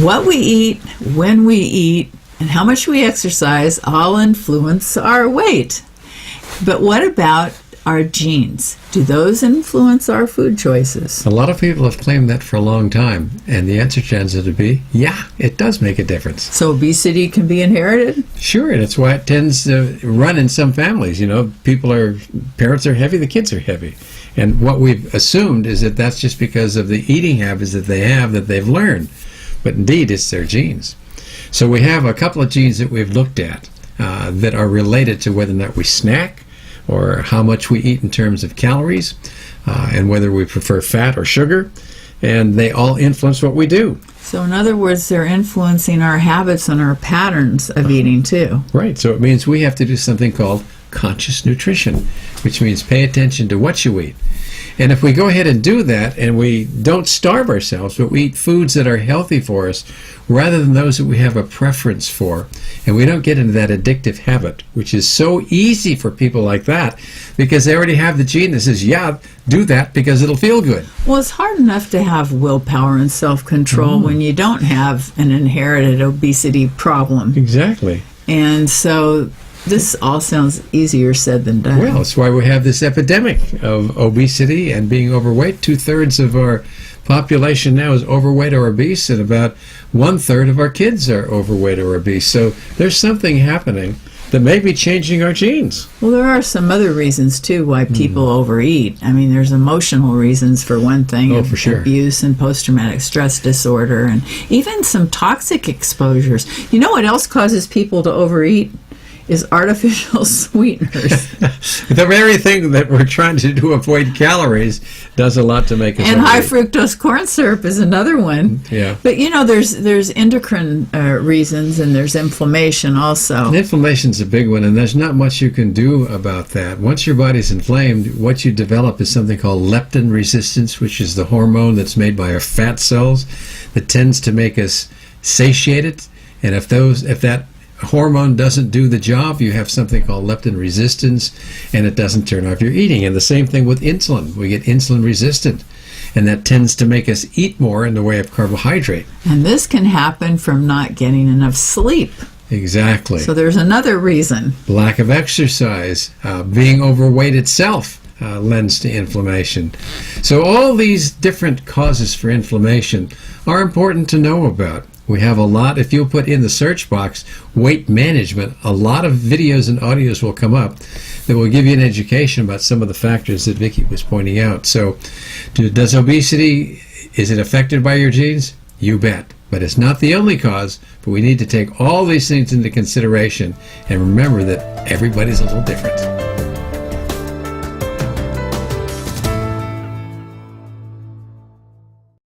What we eat, when we eat, and how much we exercise all influence our weight. But what about our genes? Do those influence our food choices? A lot of people have claimed that for a long time, and the answer tends to be, yeah, it does make a difference. So obesity can be inherited? Sure, and it's why it tends to run in some families. You know, parents are heavy, the kids are heavy. And what we've assumed is that that's just because of the eating habits that they have that they've learned. But indeed, it's their genes. So we have a couple of genes that we've looked at that are related to whether or not we snack, or how much we eat in terms of calories, and whether we prefer fat or sugar, and they all influence what we do. So in other words, they're influencing our habits and our patterns of eating too. Right, so it means we have to do something called conscious nutrition, which means pay attention to what you eat. And if we go ahead and do that, and we don't starve ourselves, but we eat foods that are healthy for us, rather than those that we have a preference for, and we don't get into that addictive habit, which is so easy for people like that, because they already have the gene that says, yeah, do that because it'll feel good. Well, it's hard enough to have willpower and self-control when you don't have an inherited obesity problem. Exactly. And so this all sounds easier said than done. Well, that's why we have this epidemic of obesity and being overweight. 2/3 of our population now is overweight or obese, and about 1/3 of our kids are overweight or obese. So there's something happening that may be changing our genes. Well, there are some other reasons, too, why people overeat. I mean, there's emotional reasons, for one thing. Oh, for sure. Abuse and post-traumatic stress disorder, and even some toxic exposures. You know what else causes people to overeat? Is artificial sweeteners. The very thing that we're trying to do to avoid calories does a lot to make us And overweight. high fructose corn syrup is another one. Yeah. But you know, there's endocrine reasons, and there's inflammation also. And inflammation's a big one, and there's not much you can do about that. Once your body's inflamed, what you develop is something called leptin resistance, which is the hormone that's made by our fat cells that tends to make us satiated. And if that hormone doesn't do the job, you have something called leptin resistance, and it doesn't turn off your eating. And the same thing with insulin. We get insulin resistant, and that tends to make us eat more in the way of carbohydrate. And this can happen from not getting enough sleep. Exactly. So there's another reason. Lack of exercise, being overweight itself lends to inflammation. So all these different causes for inflammation are important to know about. We have a lot. If you'll put in the search box weight management, a lot of videos and audios will come up that will give you an education about some of the factors that Vicki was pointing out. So does obesity, is it affected by your genes? You bet. But it's not the only cause, but we need to take all these things into consideration and remember that everybody's a little different.